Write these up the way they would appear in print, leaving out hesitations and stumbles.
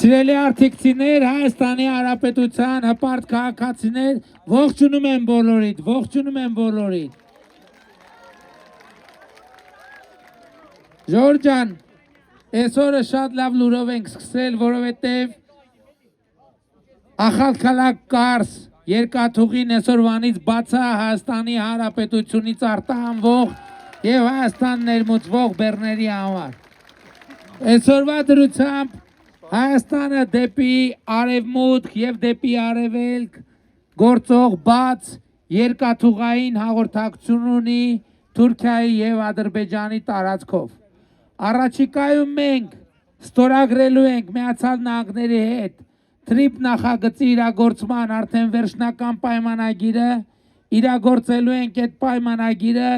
Սիրելի արտիքցիներ, Հայաստանի Հանրապետության հպարտ քաղաքացիներ, ողջունում եմ բոլորիդ, ողջունում եմ բոլորիդ։ Ժողովուրդ ջան, այսօրը շատ լավ լուրով ենք սկսել, որովհետև Ախալքալակ Կարս երկաթուղին այսօրվանից բաց է Հայաստանի Հանրապետությունից արտահանվող եւ Հայաստան ներմուծվող բեռների համար։ Այսօրվա դրությամբ Հայաստանը դեպի արևմուտք եւ դեպի արևելք գործող բաց երկաթուղային հաղորդակցություն ունի Թուրքիայի եւ Ադրբեջանի տարածքով։ Առաջիկայում մենք ստորագրելու ենք Միացյալ Նահանգների հետ TRIP նախագծի իրագործման արդեն վերջնական պայմանագիրը, իրագործելու ենք այդ պայմանագիրը,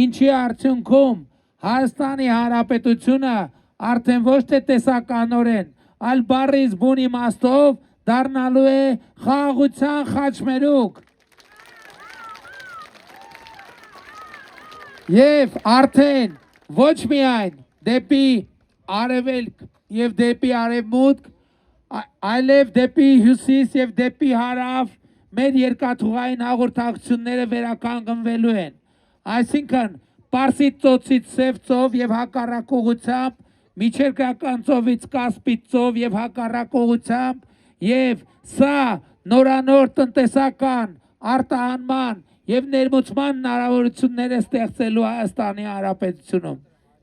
ինչի արդյունքում Հայաստանի Հանրապետությունը արդեն ոչ թե տեսականորեն, այլ բառից բուն իմաստով դառնալու է խաղաղության խաչմերուկ։ Եվ արդեն ոչ միայն դեպի արևելք եւ դեպի արևմուտք, այլև դեպի հյուսիս եւ դեպի հարավ մեր երկաթուղային հաղորդակցությունները վերականգնվելու են։ Այսինքն Պարսից ծոցից Սև ծով եւ հակառակ ուղղությամբ, Միջերկրական ծովից Կասպից ծով եւ հակառակ ուղղությամբ, եւ սա նորանոր տնտեսական արտահանման եւ ներմուծման հնարավորություններ է ստեղծելու Հայաստանի Հանրապետությունում։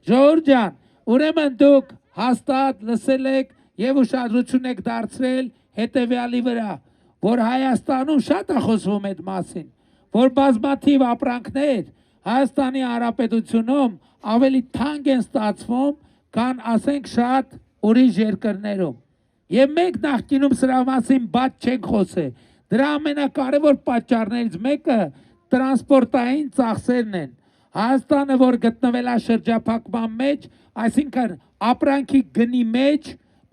Ժողովուրդ ջան, ուրեմն դուք հաստատ լսել եք եւ ուշադրություն եք դարձրել հետեւյալի վրա, որ Հայաստանում շատ է խոսվում այդ մասին, որ բազմաթիվ ապրանքներ Հայաստանի Հանրապետությունում ավելի թանկ են ստացվում, քան ասենք շատ ուրիշ երկրներում։ Եվ մենք նախկինում սրա մասին բաց չենք խոսել։ Դրա ամենակարևոր պատճառներից մեկը տրանսպորտային ծախսերն են։ Հայաստանը, որ գտնվել է շրջափակման մեջ, այսինքն ապրանքի գնի մեջ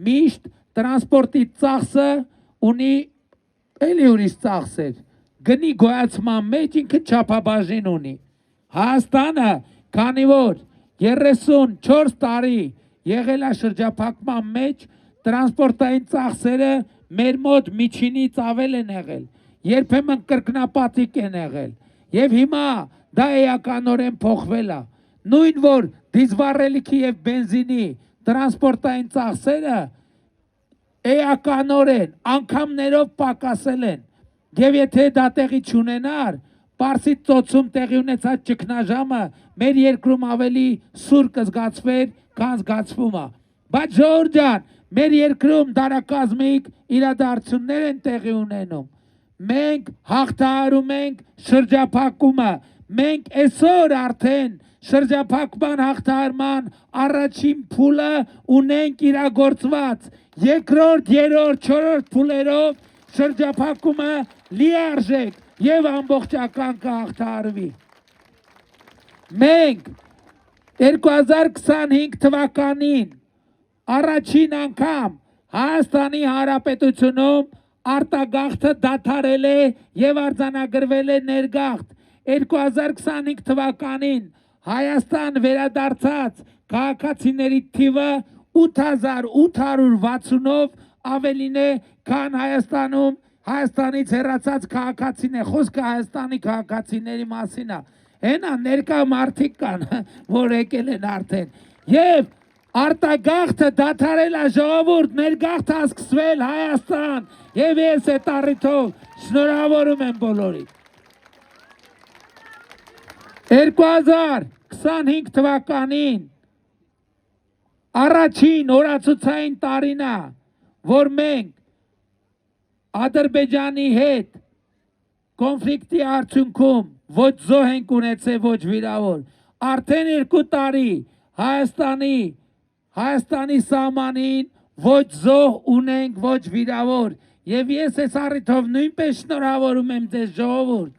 միշտ տրանսպորտի ծախսը ունի էլի ուրիշ ծախսեր։ Գնի գոյացման մեջ ինքը չափաբաժին ունի։ Հայաստանը, քանի որ 34 տարի եղել է շրջափակման մեջ, տրանսպորտային ծախսերը մեր մոտ միջինից ավել են եղել, երբեմն կրկնապատիկ են եղել, եւ հիմա դա էականորեն փոխվել է։ Նույն որ դիզվառելիքի եւ բենզինի տրանսպորտային ծախսերը էականորեն անգամներով պակասել են, եւ եթե դա տեղի չունենար, Պարսից ծոցում տեղի ունեցած ճգնաժամը մեր երկրում ավելի սուր կզգացվեր, քան զգացվում է։ Բայց ժողովուրդ ջան, մեր երկրում դարակազմիկ իրադարձություններ են տեղի ունենում։ Մենք հաղթահարում ենք շրջափակումը։ Մենք այսօր արդեն շրջափակման հաղթահարման առաջին փուլը ունենք իրագործված։ Երկրորդ, երրորդ, չորրորդ փուլերով շրջափակումը լիարժեք եւ ամբողջական կհաղթահարվի։ Մենք 2025 թվականին առաջին անգամ Հայաստանի Հանրապետությունում արտագաղթը դադարել է եւ արձանագրվել է ներգաղթ։ 2025 թվականին Հայաստան վերադարձած քաղաքացիների թիվը 8860-ով ավելին է, քան Հայաստանից հեռացած քաղաքացին է, խոսքը Հայաստանի քաղաքացիների մասին է։ Հենա ներկա մարդիկ կան, որ եկել են արդեն։ Եվ արտագաղթը դադարել է, ժողովուրդ, ներգաղթը սկսվել Հայաստան, եւ ես այդ առիթով շնորհավորում եմ բոլորին։ 2025 թվականին առաջին օրացուցային տարին է, որ մենք Ադրբեջանի հետ կոնֆլիկտի արդյունքում ոչ զոհ ենք ունեցել, ոչ վիրավոր։ Արդեն 2 տարի Հայաստանի սահմանին ոչ զոհ ունենք, ոչ վիրավոր։ Եվ ես այս առիթով նույնպես շնորհավորում եմ ձեզ, ժողովուրդ։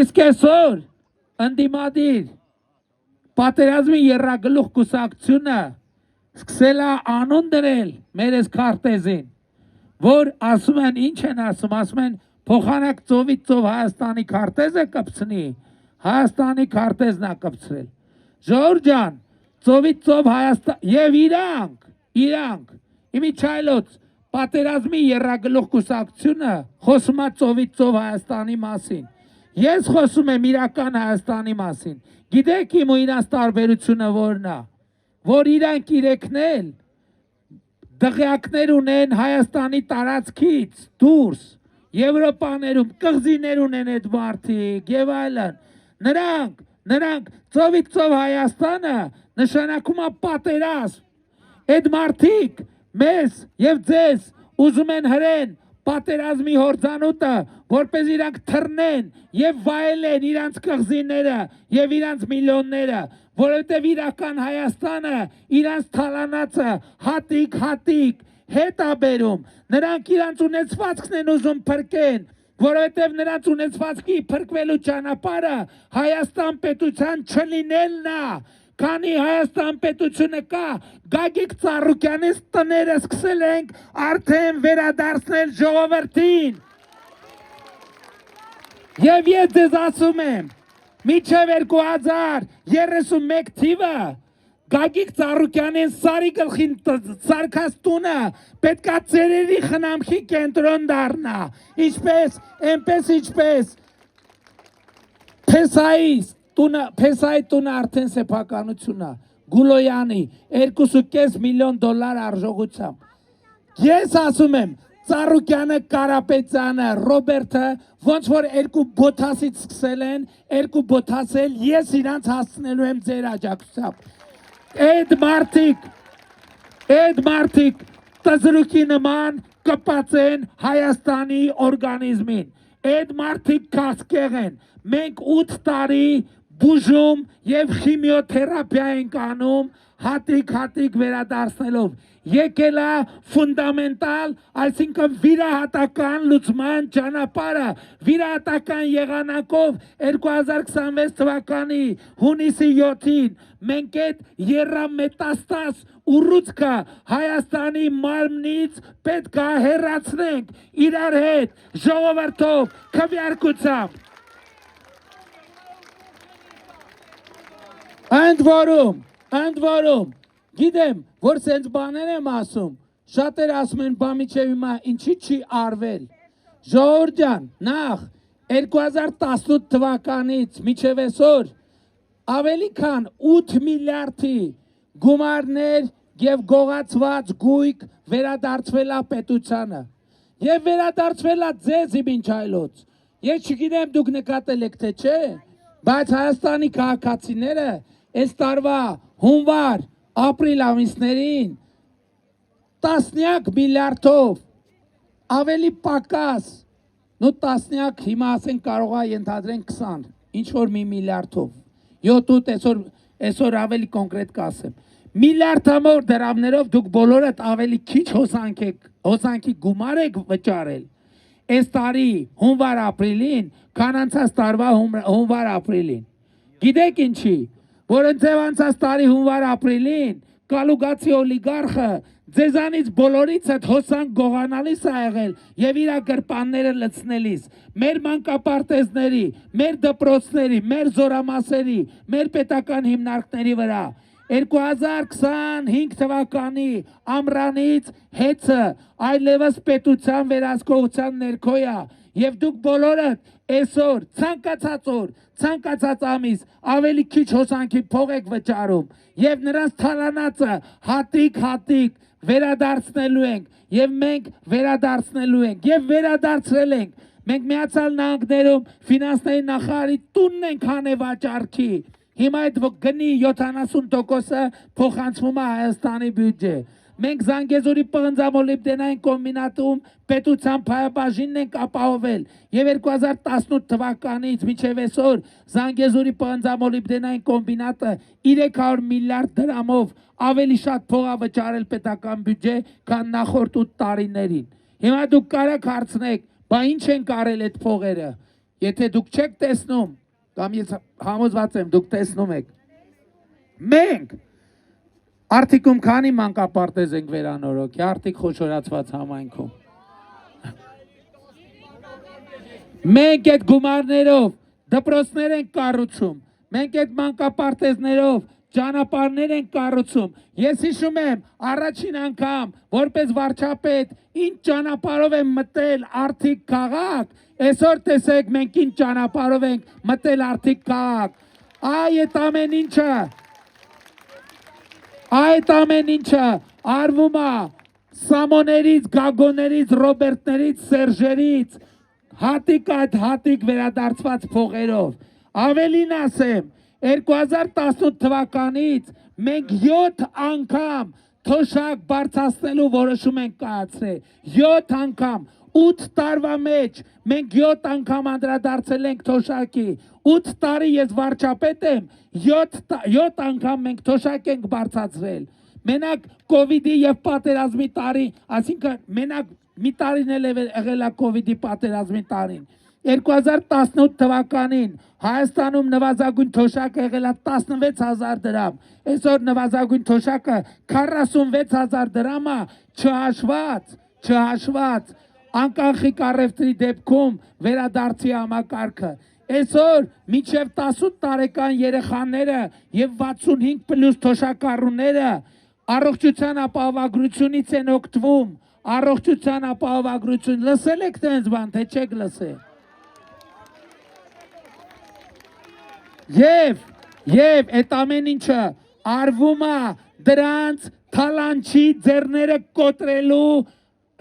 Իսկ այսօր ընդդիմադիր պատերազմի եռագլուխ կուսակցությունը սկսել է անուն դրել մեր այս քարտեզին, որ ասում են, ինչ են ասում են փոխանակ ծովից ծով Հայաստանի քարտեզը կպցնի, Հայաստանի քարտեզն է կպցրել։ Ժողովուրդ ջան, ծովից ծով Հայաստան եւ իրանք իմիջայլոց պատերազմի երրագլուխ կուսակցությունը խոսում է ծովից ծով Հայաստանի մասին։ Ես խոսում եմ իրական Հայաստանի մասին։ Գիտեք իմ ու իրանց տարբերությունը որն է, որ իրանք իրեքնել դղյակներ ունեն Հայաստանի տարածքից դուրս, Եվրոպաներում կղզիներ ունեն այդ մարդիկ եւ այլն։ Նրանք ծովից ծով Հայաստանը նշանակում է պատերազմ։ Այդ մարդիկ մեզ եւ ձեզ ուզում են հրեն պատերազմի հորձանուտը, որպես իրանք թռնեն եւ վայելեն իրանց կղզիները եւ իրանց միլիոնները, որովհետեւ իրական Հայաստանը իրանց թալանացը հատիկ հետ է բերում։ Նրանք իրանց ունեցվածքն են ուզում փրկեն, որովհետև նրանց ունեցվածքի փրկվելու ճանապարհը Հայաստան պետության չլինելն է։ Քանի Հայաստան պետությունը կա, Գագիկ Ծառուկյանից տները սկսել ենք արդեն վերադարձնել ժողովրդին։ Եվ ես ձեզ ասում եմ, մինչև 2031 թիվը Գագիկ Ծառուկյանին Սարի գլխին սարքած տունը պետքա ծերերի խնամքի կենտրոն դառնա, ինչպես Փեսայի տունը արդեն սեփականություն է, Գուլոյանի $2.5 միլիոն արժողությամբ։ Ես ասում եմ, Ծառուկյանը, Կարապետյանը, Ռոբերտը ոնց որ երկու բոթասից սկսել են, երկու բոթասել ես իրանց հասցնելու եմ ձեր աջակցությամբ։ Այդ մարդիկ տզրուկի նման կպած են Հայաստանի օրգանիզմին։ Այդ մարդիկ կասկեղ են։ Մենք 8 տարի բուժում եւ քիմիոթերապիա ենք անում հատիկ վերադարձնելով։ Եկել է ֆունդամենտալ, այսինքն վիրահատական լուծման ճանապարհը, վիրահատական եղանակով 2026 թվականի հունիսի 7-ին մենք այդ եռամետաստազ ուռուցքը Հայաստանի մարմնից պետք է հեռացնենք իրար հետ ժողովրդով քվեարկությամբ։ Ընդ որում գիտեմ, որ սենց բաներ եմ ասում, շատեր ասում են, բա միջև հիմա ինչի չի արվել։ Ժողովուրդ ջան, նախ 2018 թվականից միջև այսօր ավելի քան 8 միլիարդի գումարներ եւ գողացված գույք վերադարձվել է պետությանը։ Եվ վերադարձվել է ձեզ իմիջայլոց։ Ես չգիտեմ դուք նկատել եք թե չէ, բայց Հայաստանի քաղաքացիները այս տարվա հունվար ապրիլ ամիսներին տասնյակ միլիարդով ավելի պակաս, տասնյակ հիմա ասենք կարող է ենթադրենք 20, ինչ որ մի միլիարդով, 7-8 այսօր ավելի կոնկրետ կասեմ, միլիարդամով դրամներով դուք բոլորդ ավելի քիչ հոսանքի գումար եք վճարել այս տարի հունվար ապրիլին, քան անցած տարվա հունվար ապրիլին։ Գիտեք ինչի, որ անցած տարի հունվար ապրիլին կալուգացի օլիգարխը ձեզանից բոլորից այդ հոսանք գողանալիս է եղել եւ իր գրպանները լցնելիս մեր մանկապարտեզների, մեր դպրոցների, մեր զորամասերի, մեր պետական հիմնարկների վրա 2025 թվականի ամռանից հեծը այլևս պետության վերահսկողության ներքո է եւ դուք բոլորդ այսօր ցանկացած ամիս ավելի քիչ հոսանքի փող եք վճարում եւ նրանց թալանացը հատիկ վերադարձնելու ենք եւ մենք վերադարձնելու ենք եւ վերադարձրել ենք։ Մենք Միացյալ Նահանգներում ֆինանսների նախարարի տունն ենք հանեվաճառքի։ Հիմա այդ գնի 70%-ը փոխանցվում է Հայաստանի բյուջե։ Մենք Զանգեզուրի պղնձամոլիբդենային կոմբինատում պետության փայաբաժինն ենք ապահովել եւ 2018 թվականից մինչեւ այսօր Զանգեզուրի պղնձամոլիբդենային կոմբինատը 300 միլիարդ դրամով ավելի շատ փող է վճարել պետական բյուջե, քան նախորդ 8 տարիներին։ Հիմա դուք կարաք հարցնեք, բա ինչ են արել այդ փողերը։ Եթե դուք չեք տեսնում, կամ ես համոզված եմ դուք տեսնում եք։ Մենք Արտիկում քանի մանկապարտեզ ենք վերանորոգի, Արտիկ խոշորացված համայնքում։ Մենք այդ գումարներով դպրոցներ ենք կառուցում, մենք այդ մանկապարտեզներով ճանապարհներ են կառուցում։ Ես հիշում եմ առաջին անգամ որպես վարչապետ ինչ ճանապարհով եմ մտել Արթիկ քաղաք, այսօր տեսեք մենք ինչ ճանապարհով ենք մտել Արթիկ քաղաք։ Այդ ամեն ինչը արվում է Սամոներից, Գագոներից, Ռոբերտներից, Սերժերից, հատիկ վերադարձված փողերով։ Ավելին ասեմ, 2018 թվականից մենք 7 անգամ թոշակ բարձրացնելու որոշում ենք կայացրել։ 7 անգամ, 8 տարվա մեջ մենք 7 անգամ անդրադարձել ենք թոշակի։ 8 տարի ես վարչապետ եմ, 7 անգամ մենք թոշակ ենք բարձրացրել։ Մենակ կովիդի եւ պատերազմի տարի, այսինքն մենակ մի տարին էլ եղել է կովիդի պատերազմի տարին։ 2018 թվականին Հայաստանում նվազագույն թոշակը եղել է 16000 դրամ։ Այսօր նվազագույն թոշակը 46000 դրամ է, չհաշված անկախիկ առևտրի դեպքում վերադարձի համակարգը։ Այսօր մինչև 18 տարեկան երեխաները եւ 65+ թոշակառուները առողջության ապահովագրությունից են օգտվում, առողջության ապահովագրություն, լսել եք տենց բան, թե չեք լսել։ Եվ այդ ամեն ինչը արվում է դրանց թալանչի ձեռները կոտրելու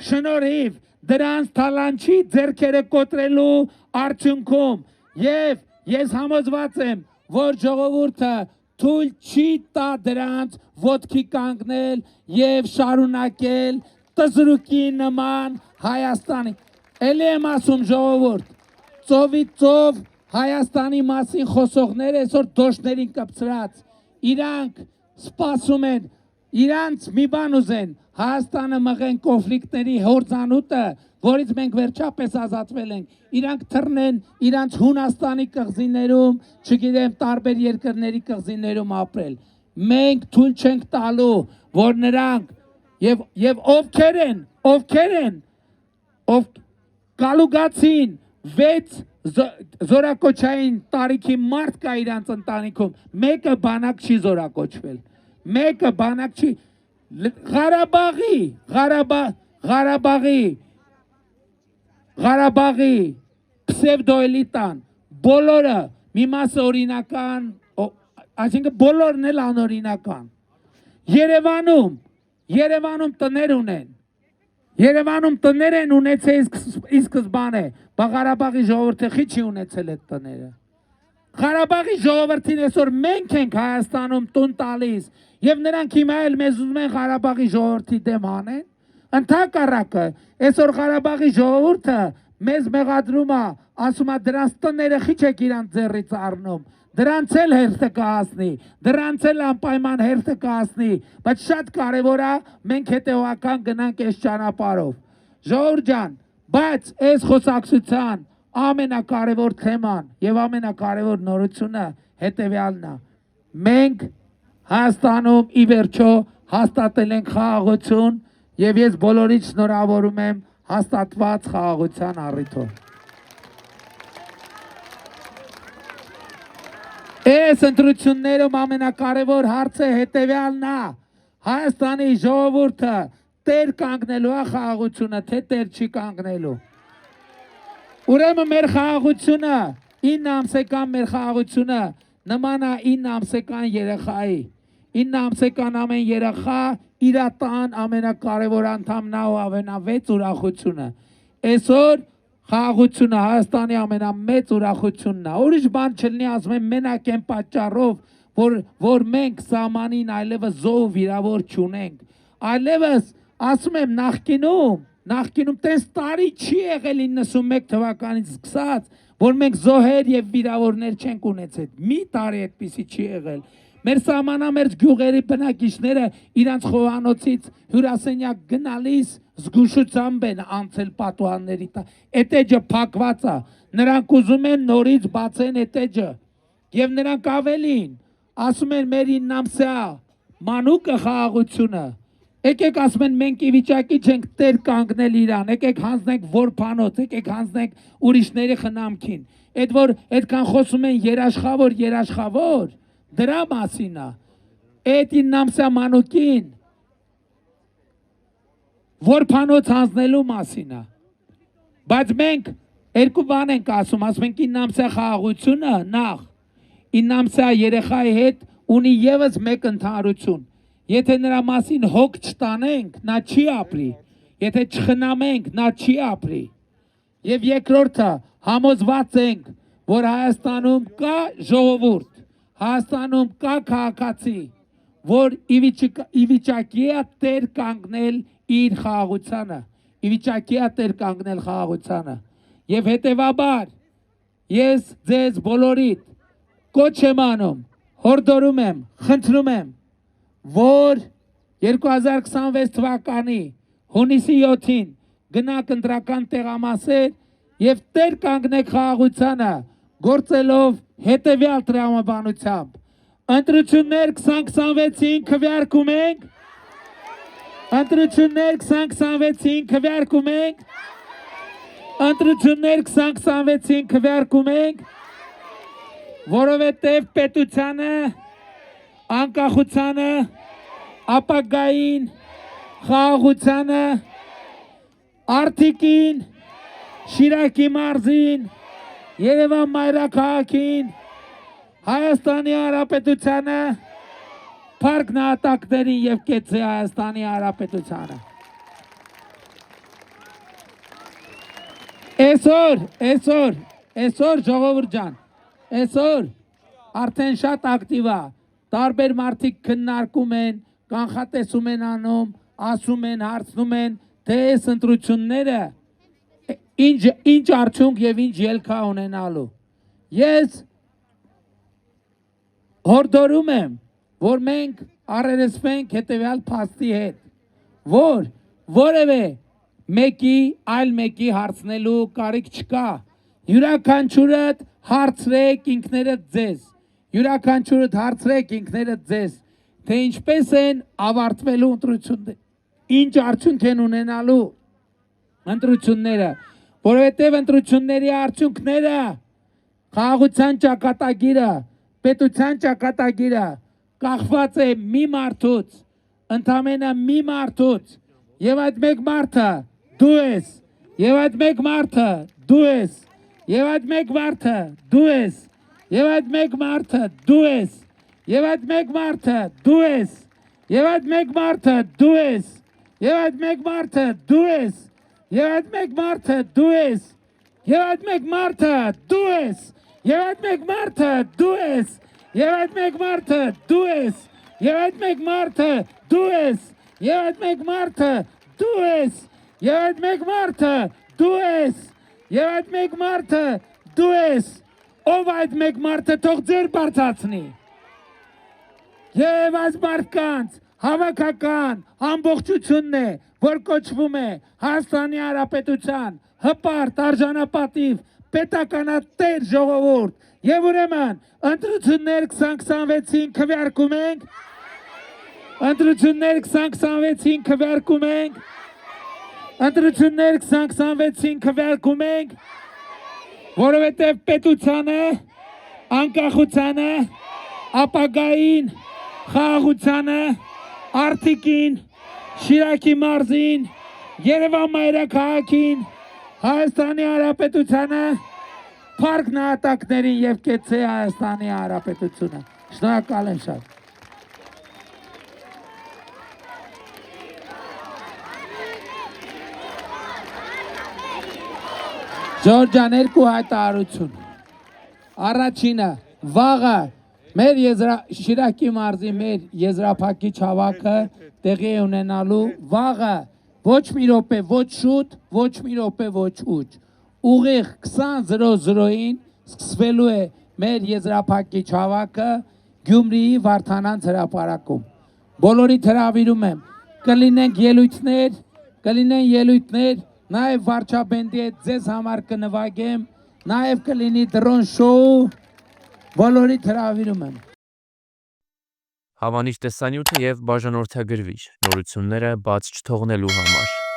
շնորհիվ, դրանց թալանչի ձեռքերը կոտրելու արդյունքում։ Եվ ես համոզված եմ, որ ժողովուրդը թույլ չի տա դրանց ոտքի կանգնել եւ շարունակել տզրուկի նման Հայաստանի։ Էլի եմ ասում ժողովուրդ, ծովից ծով Հայաստանի մասին խոսողները այսօր դոշներին կպցրած, իրանք սպասում են, իրանց մի բան ուզեն, Հայաստանը մղեն կոնֆլիկտների հորձանուտը, որից մենք վերջապես ազատվել ենք, իրանք թռնեն իրանց Հունաստանի կղզիներում, չգիտեմ տարբեր երկրների կղզիներում ապրել։ Մենք թույլ չենք տալու, որ նրանք եւ ովքեր են, Գալուգացին 6 զորակոչային տարիքի մարդ կա իրանց ընտանիքում, մեկը բանակ չի զորակոչվել, մեկը բանակ չի, Ղարաբաղի պսևդոէլիտան, բոլորը մի մասը օրինական, այսինքն բոլորն էլ անօրինական։ Երևանում տներ ունեն, Երևանում տներ են ունեցել ի սկզբանե, բայց Ղարաբաղի ժողովուրդը խի չի ունեցել այդ տները։ Ղարաբաղի ժողովրդին այսօր մենք ենք Հայաստանում տուն տալիս եւ նրանք հիմա էլ մեզ ուզում են Ղարաբաղի ժողովրդի դեմ անեն։ Ընդհակառակը, այսօր Ղարաբաղի ժողովուրդը մեզ մեղադրում է, ասում է դրանց տները խի չեք իրանց ձեռից առնում։ Դրանց էլ հերթը կհասնի, դրանց էլ անպայման հերթը կհասնի, բայց շատ կարևոր է մենք հետևական գնանք այս ճանապարհով։ Ժողովուրդ ջան, բայց այս խոսակցության ամենակարևոր թեման եւ ամենակարևոր նորությունը հետեւյալն է։ Մենք Հայաստանում ի վերջո հաստատել ենք խաղաղություն եւ ես բոլորիդ շնորհավորում եմ հաստատված խաղաղության առիթով։ Այս ընտրություններում ամենակարևոր հարցը հետևյալն է. Հայաստանի ժողովուրդը տեր կանգնելու է խաղաղությունը, թե տեր չի կանգնելու։ Ուրեմն մեր խաղաղությունը, 9 ամսեկան մեր խաղաղությունը նման է 9 ամսեկան երեխայի։ 9 ամսեկան ամեն երեխա իր տան ամենակարևոր անդամն է ու ամենավեծ ուրախությունը։ Այսօր խաղաղությունը Հայաստանի ամենամեծ ուրախությունն է։ Ուրիշ բան չլինի, ասում եմ, մենակ այն պատճառով, որ մենք սահմանին այլևս զոհ վիրավոր չունենք։ Այլևս ասում եմ նախկինում տես տարի չի եղել 91 թվականից սկսած, որ մենք զոհեր եւ վիրավորներ չենք ունեցել։ Մի տարի այդպիսի չի եղել։ Մեր սահմանամերձ գյուղերի բնակիչները իրանց խոհանոցից հյուրասենյակ գնալիս զգուշությամբ են անցել պատուհանների տակ։ Այդ էջը փակված է։ Նրանք ուզում են նորից բացեն այդ էջը։ Եվ նրանք ավելին ասում են մեր 9 ամսյա մանուկը խաղաղությունը։ Եկեք ասում են մենք ի վիճակի չենք տեր կանգնել իրան, եկեք հանձնենք որբանոց, եկեք հանձնենք ուրիշների խնամքին։ Այդ որ այդքան խոսում են երաշխավոր, դրա մասին է։ Այդ 9 մանուկին որ փանոց հանձնելու մասին է։ Բայց մենք երկու բան ենք ասում ենք 9 խաղաղությունը նախ 9 երեխայի հետ ունի եւս մեկ ընդհանրություն։ Եթե նրա մասին հոգ չտանենք, նա չի ապրի։ Եթե չխնամենք, նա չի ապրի։ Եվ երկրորդը համոզված ենք, որ Հայաստանում կա ժողովուրդ, Հայաստանում կա քաղաքացի, որ ի վիճակի է տեր կանգնել իր խաղաղությանը, ի վիճակի է տեր կանգնել խաղաղությանը։ Եվ հետևաբար ես ձեզ բոլորիդ կոչ եմ անում, հորդորում եմ, խնդրում եմ, որ 2026 թվականի հունիսի 7-ին գնաք ընտրական տեղամասեր եւ տեր կանգնեք խաղաղությանը, գործելով հետեւյալ տրամաբանությամբ։ Ընտրություններ 2026-ին քվեարկում ենք։ Ընտրություններ 2026-ին քվեարկում ենք։ Ընտրություններ 2026-ին քվեարկում ենք, որովհետեւ պետությանը, անկախությանը, ապագային, խաղաղությանը, Արթիկին, Շիրակի մարզին, Երևան մայրաքաղաքին, Հայաստանի Հանրապետությանը, Փառք նահատակներին եւ կեցե Հայաստանի Հանրապետությանը։ Այսօր ժողովուրդ ջան, այսօր արդեն շատ ակտիվ է, տարբեր մարդիկ քննարկում են, կանխատեսում են անում, ասում են, հարցնում են, թե այս ընտրությունները ինչ արդյունք եւ ինչ ելք է ունենալու։ Ես հորդորում եմ, որ մենք առերեսվենք հետեւյալ փաստի հետ, որ որևէ մեկի այլ մեկի հարցնելու կարիք չկա։ Յուրաքանչյուրդ հարցրեք ինքներդ ձեզ, յուրաքանչյուրդ հարցրեք ինքներդ ձեզ, թե ինչպես են ավարտվելու ընտրությունները, ինչ արդյունք են ունենալու ընտրությունները, որովհետև ընտրությունների արդյունքները խաղաղության ճակատագիրը, պետության ճակատագիրը կախված է մի մարդուց, ընդամենը մի մարդուց, եւ այդ մեկ մարդը դու ես, եւ այդ մեկ մարդը դու ես, եւ այդ մեկ մարդը դու ես, եւ այդ մեկ մարդը դու ես, եւ այդ մեկ մարդը դու ես, եւ այդ մեկ մարդը դու ես, եւ այդ մեկ մարդը դու ես, եւ այդ մեկ մարդը դու ես, եւ այդ մեկ մարդը դու ես, եւ այդ մեկ մարդը դու ես, եւ այդ մեկ մարդը դու ես, եւ այդ մեկ մարդը դու ես, եւ այդ մեկ մարդը դու ես, եւ այդ մեկ մարդը դու ես, եւ այդ մեկ մարդը դու ես, ով այդ մեկ մարդը թող ձեր բարձրացնի։ Եվ այս մարդկանց հավաքական ամբողջությունն է, որ կոչվում է Հայաստանի Հանրապետության հպարտ արժանապատիվ պետականատեր ժողովուրդ, եւ ուրեմն ընտրություններ 2026-ին քվեարկում ենք, ընտրություններ 2026-ին քվեարկում ենք, ընտրություններ 2026-ին քվեարկում ենք, որովհետև պետությանը, անկախությանը, ապագային, խաղաղությանը, Արթիկին, Շիրակի մարզին, Երևան մայրաքաղաքին, Հայաստանի Հանրապետությանը, Փառք նահատակներին եւ կեցե Հայաստանի Հանրապետությունը։ Շնորհակալ եմ շատ։ Ջորջան, երկու հայտարարություն։ Առաջինը, վաղը մեր Շիրակի մարզի մեր եզրափակիչ հավաքը տեղի է ունենալու, վաղը ոչ մի րոպե, ոչ շուտ, ոչ մի րոպե, ոչ ուշ։ Ուղիղ 20:00-ին սկսվելու է մեր եզրափակիչ հավաքը Գյումրիի Վարդանանց հրապարակում։ Բոլորիդ հրավիրում եմ, կլինեն ելույթներ, նաև վարչապետի հետ ձեզ համար կնվագեմ, նաև կլինի դրոն շոու, բոլորիդ հրավիրում եմ։ Հավանիչ տեսանյութը եւ բաժանորդագրվիչ նորությունները բաց չթողնելու համար։